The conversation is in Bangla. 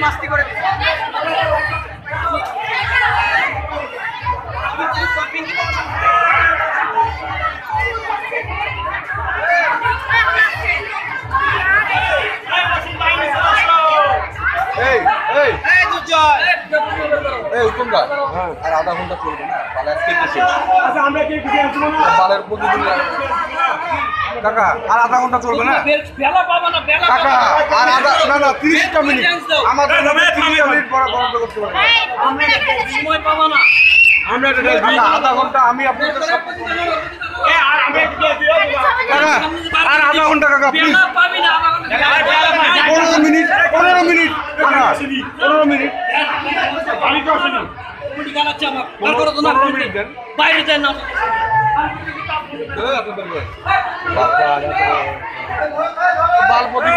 মাস্তি করে তোমরা আর আধা ঘন্টা চলবে না তাহলে আজকে বালের প্রতিদিন কাকা আর আধা ঘন্টা চলবে না কাকা আর আধা না না 30টা মিনিট আমাদের 30টা মিনিট পরে বন্ধ করতে পারবো সময় পাবো না আমরা আধা ঘন্টা আমি আপনাদের সব আর আধা ঘন্টা কাকা প্লিজ 15 মিনিট 15 মিনিট কাকা 15 মিনিট বাইরে যায় না বাল প্রতি